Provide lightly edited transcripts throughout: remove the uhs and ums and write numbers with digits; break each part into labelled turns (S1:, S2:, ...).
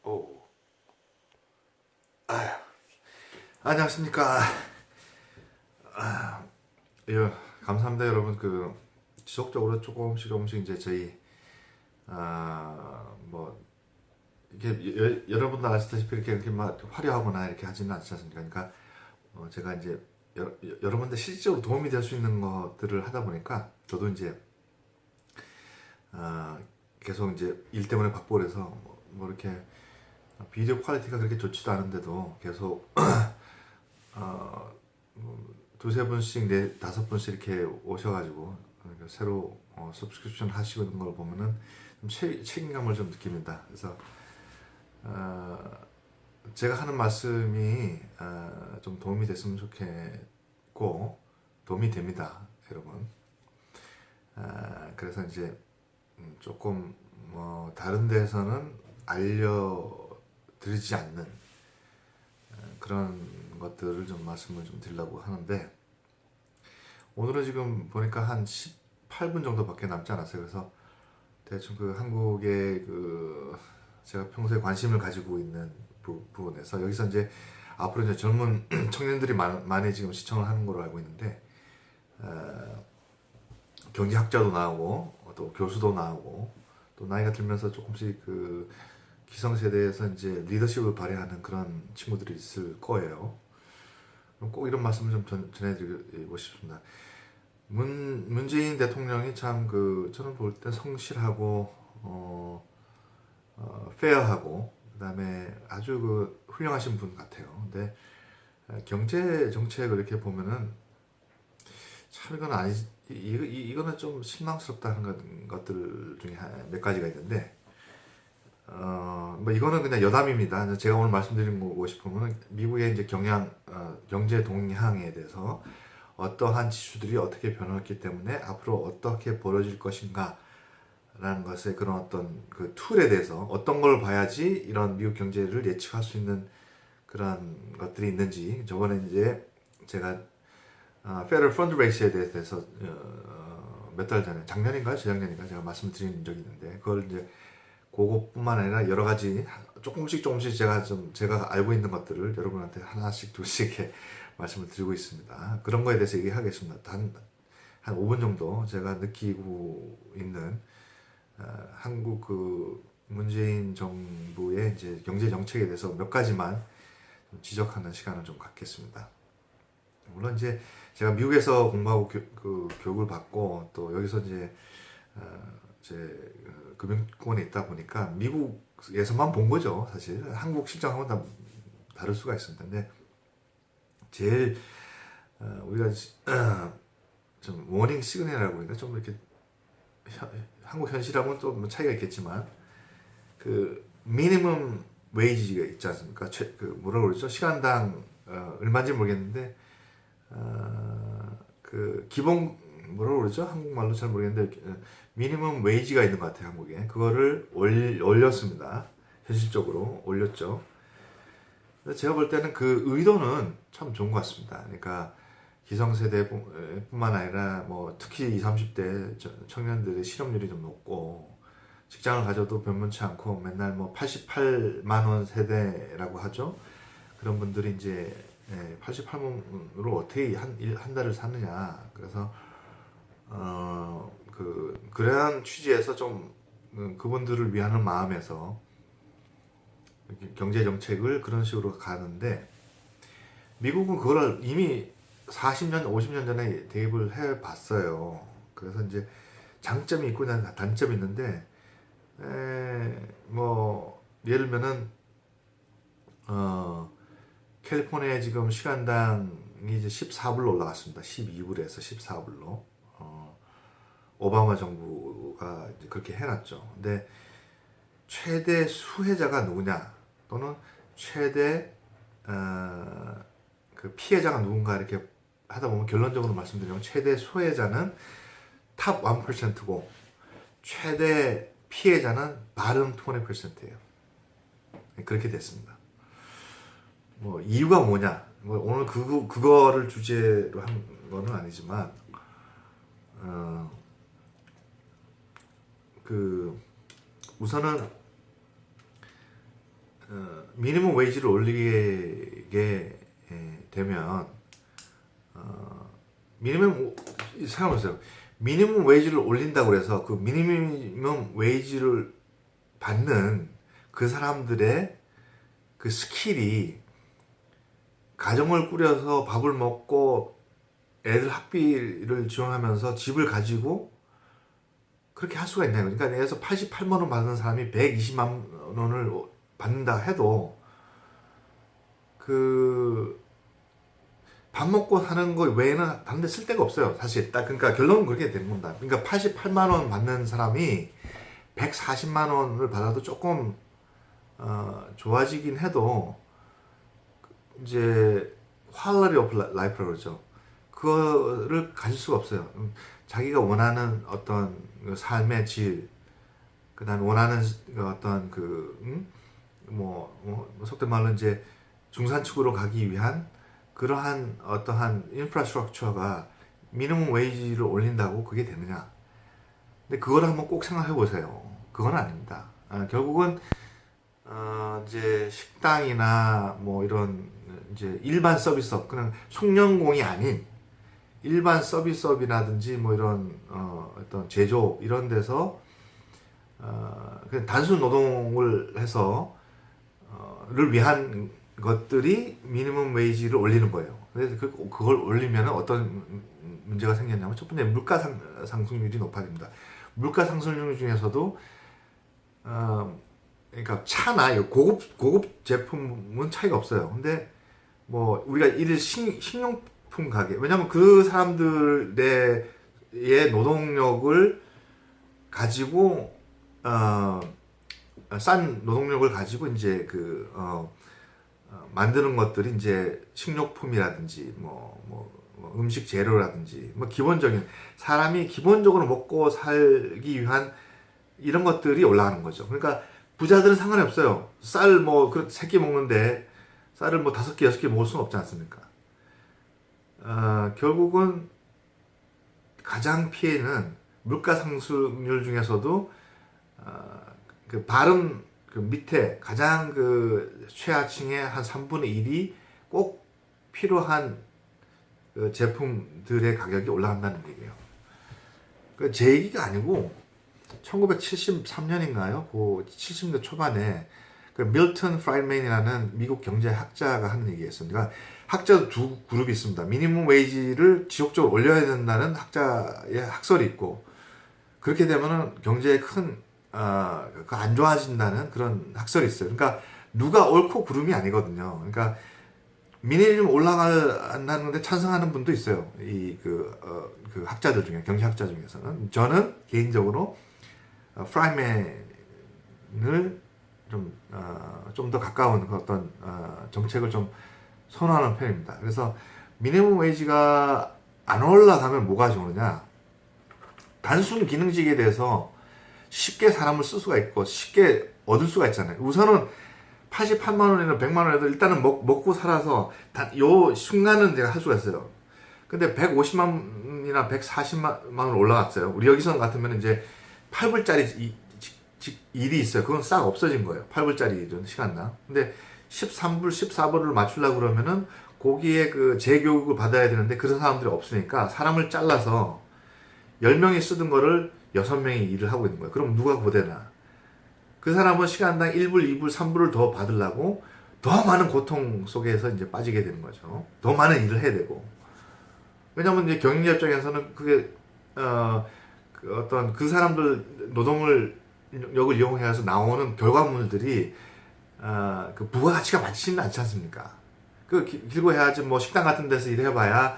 S1: 오. 아휴. 안녕하십니까. 예, 감사합니다 여러분. 지속적으로 조금씩 이제 저희 뭐 이렇게 여러분도 아시다시피 이렇게 막 화려하거나 이렇게 하지는 않지 않습니까? 그러니까 제가 이제 여러분들 실질적으로 도움이 될 수 있는 것들을 하다 보니까 저도 이제 계속 이제 일 때문에 바쁘고 그래서 뭐 이렇게 비디오 퀄리티가 그렇게 좋지도 않은데도 계속 두세 분씩 다섯 분씩 이렇게 오셔가지고 새로 서브스크립션 하시는 걸 보면은 좀 책임감을 좀 느낍니다. 그래서 제가 하는 말씀이 좀 도움이 됐으면 좋겠고 도움이 됩니다, 여러분. 그래서 이제 조금 뭐 다른 데서는 알려드리지 않는 그런 것들을 좀 말씀을 좀 드리려고 하는데, 오늘은 지금 보니까 한 18분 정도밖에 남지 않았어요. 그래서 대충 한국의 제가 평소에 관심을 가지고 있는 부분에서 여기서 이제 앞으로 이제 젊은 청년들이 많이 지금 시청을 하는 걸로 알고 있는데, 경제학자도 나오고 또 교수도 나오고 또 나이가 들면서 조금씩 기성세대에서 이제 리더십을 발휘하는 그런 친구들이 있을 거예요. 그럼 꼭 이런 말씀을 좀 전해드리고 싶습니다. 문재인 대통령이 참 저는 볼 때 성실하고 페어하고 그다음에 아주 훌륭하신 분 같아요. 근데 경제 정책을 이렇게 보면은 참 이건 이거는 좀 실망스럽다는 것들 중에 몇 가지가 있는데, 뭐 이거는 그냥 여담입니다. 제가 오늘 말씀드리고 싶으면 미국의 이제 경제 동향에 대해서 어떠한 지수들이 어떻게 변했기 때문에 앞으로 어떻게 벌어질 것인가 라는 것의 그런 어떤 툴에 대해서 어떤 걸 봐야지 이런 미국 경제를 예측할 수 있는 그런 것들이 있는지, 저번에 이제 제가 Federal Fund Rate에 대해서 몇 달 전에, 작년인가요? 재작년인가 제가 말씀드린 적이 있는데, 그걸 이제 그것뿐만 아니라 여러 가지 조금씩 제가 알고 있는 것들을 여러분한테 하나씩 두씩 이렇게 말씀을 드리고 있습니다. 그런 거에 대해서 얘기하겠습니다. 한 5분 정도 제가 느끼고 있는 한국 문재인 정부의 이제 경제 정책에 대해서 몇 가지만 좀 지적하는 시간을 좀 갖겠습니다. 물론 이제 제가 미국에서 공부하고 교육을 받고 또 여기서 이제 제 금융권에 있다 보니까 미국에서만 본 거죠. 사실 한국 실정하고는 다 다를 수가 있습니다. 근데 제일 우리가 좀 워닝 시그널이라고 그러니까 좀 이렇게 한국 현실하고는 또 뭐 차이가 있겠지만 미니멈 웨이지가 있지 않습니까? 뭐라고 그러죠? 시간당 얼마인지 모르겠는데 기본 뭐라고 그러죠? 한국말로 잘 모르겠는데 미니멈 웨이지가 있는 것 같아요, 한국에. 그거를 올렸습니다. 현실적으로 올렸죠. 제가 볼 때는 의도는 참 좋은 것 같습니다. 그러니까 기성세대뿐만 아니라 뭐 특히 20, 30대 청년들의 실업률이 좀 높고 직장을 가져도 변변치 않고 맨날 뭐 88만 원 세대라고 하죠. 그런 분들이 이제 88만으로 어떻게 한 달을 사느냐. 그래서 그러한 취지에서 좀 그분들을 위하는 마음에서 경제 정책을 그런 식으로 가는데, 미국은 그걸 이미 40년, 50년 전에 대입을 해 봤어요. 그래서 이제 장점이 있고 단점이 있는데, 뭐 예를 들면은 캘리포니아에 지금 시간당이 이제 14불로 올라갔습니다. 12불에서 14불로. 오바마 정부가 이제 그렇게 해놨죠. 근데 최대 수혜자가 누구냐, 또는 최대 피해자가 누군가 이렇게 하다 보면 결론적으로 말씀드리면 최대 수혜자는 탑 1%고 최대 피해자는 bottom 20%예요. 그렇게 됐습니다. 뭐 이유가 뭐냐? 뭐 오늘 그거를 주제로 한 거는 아니지만 우선은 미니멈 웨이지를 올리게 되면 미니멈 생각해보세요. 미니멈 웨이지를 올린다고 해서 그 미니멈 웨이지를 받는 그 사람들의 그 스킬이 가정을 꾸려서 밥을 먹고 애들 학비를 지원하면서 집을 가지고 그렇게 할 수가 있나요? 그러니까 내에서 88만 원 받는 사람이 120만 원을 받는다 해도 그 밥 먹고 사는 거 외에는 다른 데 쓸 데가 없어요. 사실 딱 그러니까 결론은 그렇게 되는 겁니다. 그러니까 88만 원 받는 사람이 140만 원을 받아도 조금 좋아지긴 해도 이제 quality of life라고 그러죠. 그거를 가질 수가 없어요. 자기가 원하는 어떤 삶의 질, 그다음 원하는 어떤 속된 말로 이제 중산층으로 가기 위한 그러한 어떠한 인프라스트럭처가 미니멈 웨이지를 올린다고 그게 되느냐? 근데 그걸 한번 꼭 생각해 보세요. 그건 아닙니다. 결국은 이제 식당이나 뭐 이런 이제 일반 서비스업, 그냥 숙련공이 아닌 일반 서비스업이라든지 뭐 이런 어떤 제조 이런 데서 그냥 단순 노동을 해서 를 위한 것들이 미니멈 웨이지를 올리는 거예요. 그래서 그걸 올리면 어떤 문제가 생겼냐면 첫 번째 물가 상승률이 높아집니다. 물가 상승률 중에서도 그러니까 차나 고급 제품은 차이가 없어요. 근데 뭐 우리가 이를 식료품 가게, 왜냐면 그 사람들의 노동력을 가지고 싼 노동력을 가지고 이제 만드는 것들이 이제 식료품이라든지 음식 재료라든지 뭐 기본적인 사람이 기본적으로 먹고 살기 위한 이런 것들이 올라가는 거죠. 그러니까 부자들은 상관이 없어요. 쌀 뭐 그 3끼 먹는데 쌀을 뭐 5끼 6끼 먹을 수는 없지 않습니까? 결국은 가장 피해는 물가 상승률 중에서도 그 바른 그 밑에 가장 그 최하층의 한 3분의 1이 꼭 필요한 그 제품들의 가격이 올라간다는 얘기예요. 제 얘기가 아니고 1973년인가요? 그 70년대 초반에 그 밀턴 프라이맨이라는 미국 경제학자가 하는 얘기였습니다. 그러니까 학자 두 그룹이 있습니다. 미니멈 웨이지를 지속적으로 올려야 된다는 학자의 학설이 있고, 그렇게 되면은 경제에 큰 안 좋아진다는 그런 학설이 있어요. 그러니까 누가 옳고 그름이 아니거든요. 그러니까 미니멈 올라간다는 데 찬성하는 분도 있어요. 그 학자들 중에, 경제학자 중에서는. 저는 개인적으로 프라이맨을 좀 더 가까운 어떤 정책을 좀 선호하는 편입니다. 그래서 미니멈 웨이지가 안 올라가면 뭐가 좋으냐? 단순 기능직에 대해서 쉽게 사람을 쓸 수가 있고 쉽게 얻을 수가 있잖아요. 우선은 88만 원이나 100만 원에도 일단은 먹고 살아서 요 순간은 제가 할 수가 있어요. 근데 150만 원이나 140만 원 올라갔어요. 우리 여기서 같으면 이제 8불짜리 일이 있어요. 그건 싹 없어진 거예요. 8불짜리 일은 시간당. 근데 13불, 14불을 맞추려고 그러면은 거기에 그 재교육을 받아야 되는데 그런 사람들이 없으니까 사람을 잘라서 10명이 쓰던 거를 6명이 일을 하고 있는 거예요. 그럼 누가 고되나? 그 사람은 시간당 1불, 2불, 3불을 더 받으려고 더 많은 고통 속에서 이제 빠지게 되는 거죠. 더 많은 일을 해야 되고. 왜냐면 이제 경영자 입장에서는 그게, 어떤 그 사람들 노동력을 이용해서 나오는 결과물들이, 그 부가가치가 많지는 않지 않습니까? 길고 해야지 뭐 식당 같은 데서 일해봐야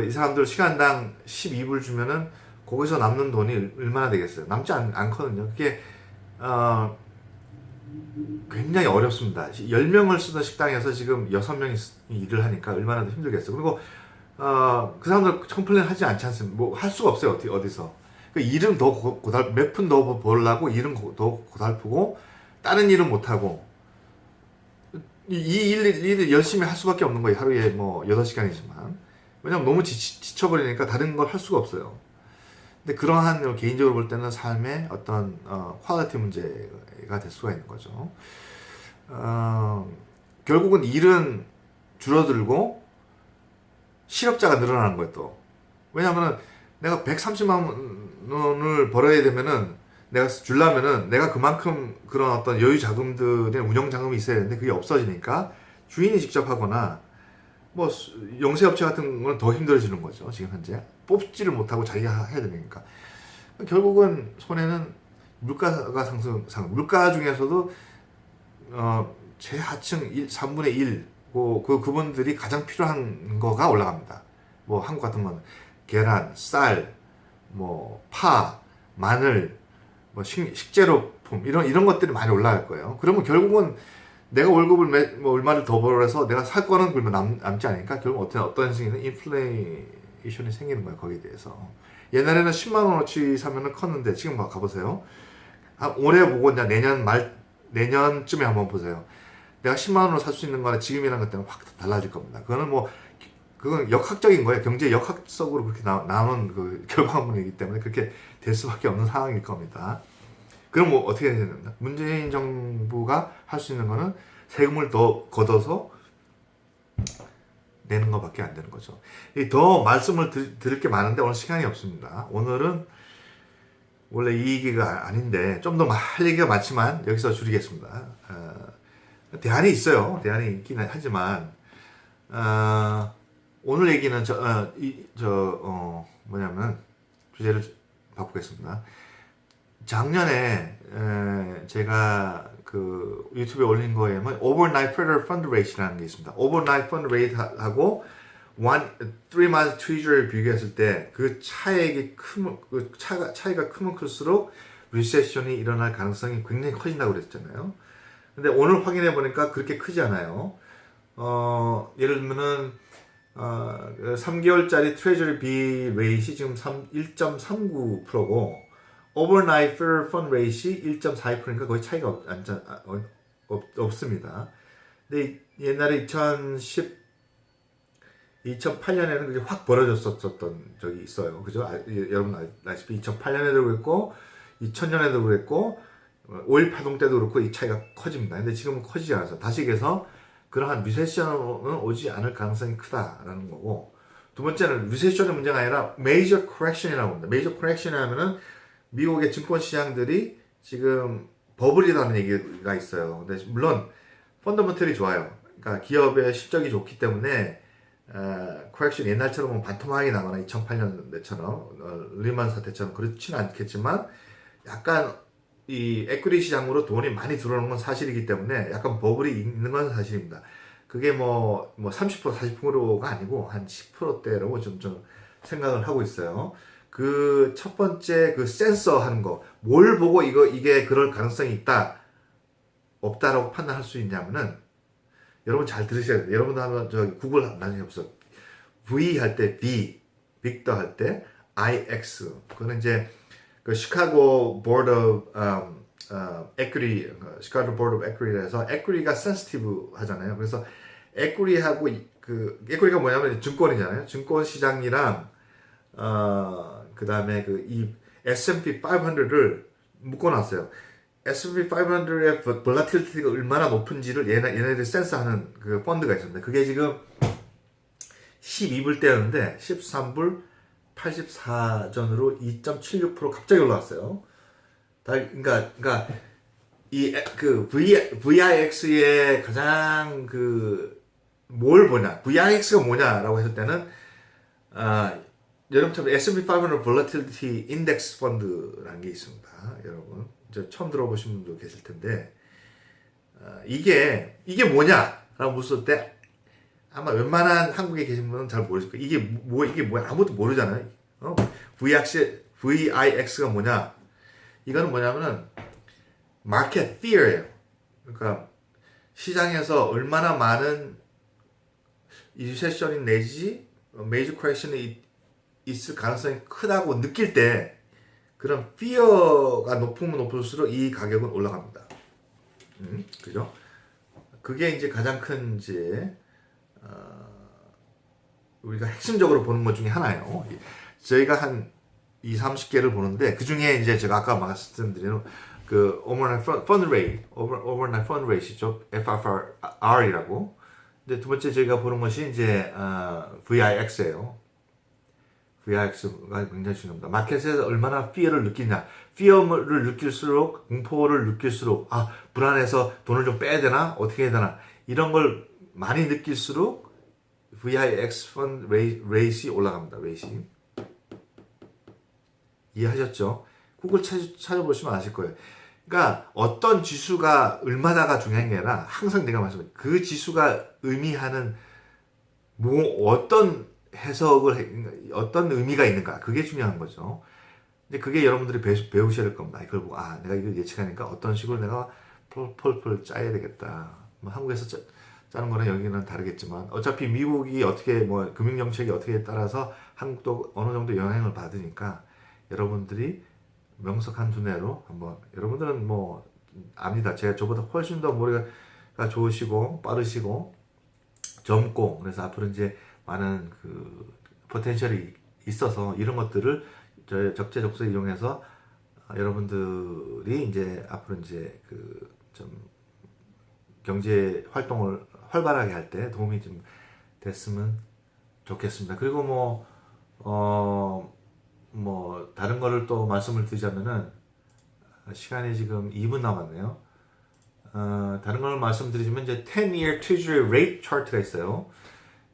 S1: 이 사람들 시간당 12불 주면은 거기서 남는 돈이 얼마나 되겠어요? 남지 않거든요. 그게, 굉장히 어렵습니다. 10명을 쓰던 식당에서 지금 6명이 일을 하니까 얼마나 더 힘들겠어요. 그리고, 그 사람들 컴플레인 하지 않지 않습니까? 뭐 할 수가 없어요. 어디서. 일은 더 몇 푼 더 벌려고 일은 더 고달프고, 다른 일은 못하고, 이 일을 열심히 할 수밖에 없는 거예요. 하루에 뭐 8시간이지만. 왜냐면 너무 지쳐버리니까 다른 걸 할 수가 없어요. 근데 그러한 개인적으로 볼 때는 삶의 어떤 퀄리티 문제가 될 수가 있는 거죠. 결국은 일은 줄어들고 실업자가 늘어나는 거예요 또. 왜냐하면 내가 130만 원을 벌어야 되면은 내가 주려면은 내가 그만큼 그런 어떤 여유 자금들의 운영 자금이 있어야 되는데 그게 없어지니까 주인이 직접 하거나 뭐 영세업체 같은 거는 더 힘들어지는 거죠. 지금 현재 뽑지를 못하고 자기가 해야 되니까 결국은 손해는 물가가 물가 중에서도 최하층 3분의 1 그분들이 가장 필요한 거가 올라갑니다. 뭐 한국 같은 건 계란, 쌀, 뭐 파, 마늘, 뭐 식재료품 이런 것들이 많이 올라갈 거예요. 그러면 결국은 내가 월급을 뭐 얼마를 더 벌어서 내가 살 거는 그러면 남지 않으니까 결국 어떤 식의 인플레이션이 생기는 거예요. 거기에 대해서. 옛날에는 10만 원어치 사면은 컸는데 지금 가보세요. 올해 보고 이제 내년쯤에 한번 보세요. 내가 10만 원으로 살 수 있는 거나 지금이라는 것 때문에 확 달라질 겁니다. 그건 역학적인 거예요. 경제 역학적으로 그렇게 나오는 그 결과물이기 때문에 그렇게 될 수밖에 없는 상황일 겁니다. 그럼 뭐 어떻게 해야 되는가? 문재인 정부가 할 수 있는 거는 세금을 더 걷어서 내는 것밖에 안 되는 거죠. 더 말씀을 드릴 게 많은데 오늘 시간이 없습니다. 오늘은 원래 이 얘기가 아닌데 좀 더 할 얘기가 많지만 여기서 줄이겠습니다. 대안이 있어요. 대안이 있긴 하지만 오늘 얘기는 뭐냐면 주제를 바꾸겠습니다. 작년에 제가 그 유튜브에 올린 거에 Overnight Federal Fund Rate라는 게 있습니다. Overnight Fund Rate하고 3-month Treasury를 비교했을 때 그 차이가 크면 클수록 리세션이 일어날 가능성이 굉장히 커진다고 그랬잖아요. 근데 오늘 확인해 보니까 그렇게 크지 않아요. 예를 들면은 3개월짜리 트레저리 비 레이시 지금 1.39%고 overnight federal fund rate이 1.42%니까 거의 차이가 없습니다. 근데 옛날에 2008년에는 그게 확 벌어졌었던 적이 있어요. 그죠? 여러분 알다시피 2008년에도 그랬고 2000년에도 그랬고 5.18 파동 때도 그렇고 이 차이가 커집니다. 근데 지금은 커지지 않아서 다시 얘기해서 그러한 리세션은 오지 않을 가능성이 크다라는 거고, 두 번째는 리세션의 문제가 아니라 메이저 커렉션이라고 합니다. 메이저 커렉션이 하면은 미국의 증권 시장들이 지금 버블이라는 얘기가 있어요. 근데 물론 펀더먼털이 좋아요. 그러니까 기업의 실적이 좋기 때문에 커렉션 옛날처럼 반토막이 나거나 2008년대처럼 리만 사태처럼 그렇지는 않겠지만 약간 이 에퀴티 시장으로 돈이 많이 들어오는 건 사실이기 때문에 약간 버블이 있는 건 사실입니다. 그게 뭐 30% 40%가 아니고 한 10%대라고 좀 생각을 하고 있어요. 그 첫 번째 그 센서 하는 거, 뭘 보고 이게 그럴 가능성이 있다 없다라고 판단할 수 있냐면은 여러분 잘 들으셔야 돼요. 여러분도 한번 구글 나중에 해보세요. V 할 때 B, 빅터 할 때 IX. 그거는 이제 그 시카고 보드 오브 에퀴티, 시카고 보드 오브 에퀴티에서 에퀴티가 센시티브 하잖아요. 그래서 에퀴티하고 에퀴티가 뭐냐면 증권이잖아요. 증권 시장이랑 그 다음에 이 S&P 500를 묶어놨어요. S&P 500의 볼라틸리티가 얼마나 높은지를 얘네들이 센스하는 그 펀드가 있었는데 그게 지금 12불대였는데 13불 84전으로 2.76% 갑자기 올라왔어요. 그러니까 VIX의 가장 뭘 보냐, VIX가 뭐냐라고 했을 때는 여러분처럼 S&P 500 Volatility Index 펀드라는 게 있습니다. 여러분 이제 처음 들어보신 분도 계실 텐데 이게 뭐냐라고 물었을 때 아마 웬만한 한국에 계신 분은 잘 모르실 거예요. 이게 뭐야 아무도 모르잖아요. VIX가 뭐냐? 이거는 뭐냐면은 Market Fear예요. 그러니까 시장에서 얼마나 많은 리세션이 내지 메이저 커렉션이 있을 가능성이 크다고 느낄 때 그런 fear가 높으면 높을수록 이 가격은 올라갑니다. 그죠? 그게 이제 가장 큰 우리가 핵심적으로 보는 것 중에 하나예요. 저희가 한 20, 30개를 보는데 그 중에 이제 제가 아까 말씀드린 그 overnight fund rate, overnight fund rate이죠. FRR이라고. 근데 두 번째 저희가 보는 것이 이제 VIX예요. VIX가 굉장히 중요합니다. 마켓에서 얼마나 fear를 느끼냐. fear를 느낄수록, 공포를 느낄수록, 불안해서 돈을 좀 빼야 되나? 어떻게 해야 되나? 이런 걸 많이 느낄수록 VIX fund rate이 올라갑니다. rate이. 이해하셨죠? 구글 찾아보시면 아실 거예요. 그러니까 어떤 지수가 얼마나가 중요한 게 아니라 항상 내가 말씀드린 그 지수가 의미하는 어떤 해석을 어떤 의미가 있는가 그게 중요한 거죠. 근데 그게 여러분들이 배우셔야 될 겁니다. 이걸 보고 내가 이거 예측하니까 어떤 식으로 내가 폴 짜야 되겠다. 뭐 한국에서 짜는 거는 여기는 다르겠지만 어차피 미국이 어떻게 뭐 금융 정책이 어떻게 따라서 한국도 어느 정도 영향을 받으니까 여러분들이 명석한 두뇌로 한번 여러분들은 뭐 압니다. 제가 저보다 훨씬 더 머리가 좋으시고 빠르시고 젊고 그래서 앞으로 이제 많은 그 포텐셜이 있어서 이런 것들을 적재적소에 이용해서 여러분들이 이제 앞으로 이제 그 좀 경제 활동을 활발하게 할 때 도움이 좀 됐으면 좋겠습니다. 그리고 뭐 다른 거를 또 말씀을 드리자면은 시간이 지금 2분 남았네요. 다른 걸 말씀드리자면 이제 10-year treasury rate chart가 있어요.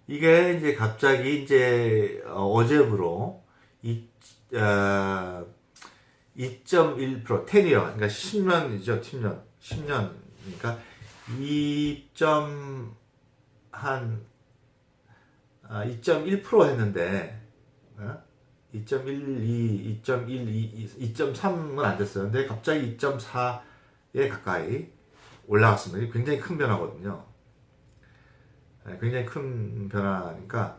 S1: 이게 이제 갑자기 이제 어제부로 2.1% 10year 그러니까 10년이죠. 10년 그러니까 2.1% 했는데 2.12, 2.12, 2.3은 안 됐어요. 근데 갑자기 2.4에 가까이 올라갔습니다. 이게 굉장히 큰 변화거든요. 굉장히 큰 변화니까,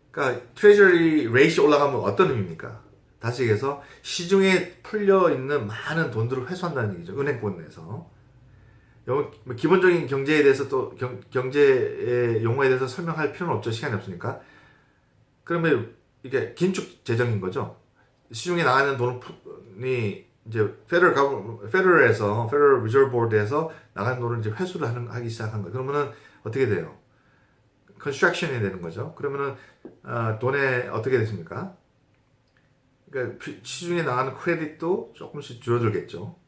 S1: 그러니까 트레저리 레이시 올라가면 어떤 의미입니까? 다시 얘기해서 시중에 풀려 있는 많은 돈들을 회수한다는 얘기죠. 은행권 내에서. 기본적인 경제에 대해서 또 경제의 용어에 대해서 설명할 필요는 없죠. 시간이 없으니까. 그러면 이게 긴축 재정인 거죠. 시중에 나가는 돈이 이제 페더럴에서 페더럴 리저브 보드에서 나가는 돈을 이제 회수를 하기 시작한 거예요. 그러면은 어떻게 돼요? 컨스트럭션이 되는 거죠. 그러면은 돈에 어떻게 됐습니까? 그러니까 시중에 나가는 크레딧도 조금씩 줄어들겠죠.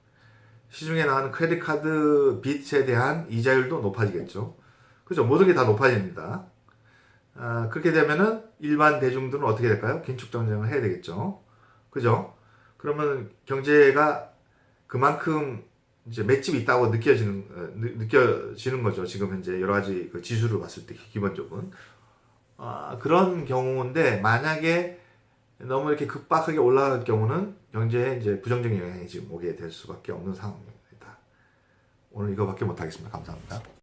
S1: 시중에 나가는 크레딧 카드 빚에 대한 이자율도 높아지겠죠. 그죠? 모든 게 다 높아집니다. 그렇게 되면은 일반 대중들은 어떻게 될까요? 긴축 정책을 해야 되겠죠. 그죠? 그러면 경제가 그만큼 이제 맷집이 있다고 느껴지는 거죠. 지금 현재 여러 가지 그 지수를 봤을 때 기본적으로는. 그런 경우인데 만약에 너무 이렇게 급박하게 올라갈 경우는 경제에 이제 부정적인 영향이 지금 오게 될 수밖에 없는 상황입니다. 오늘 이거밖에 못하겠습니다. 감사합니다.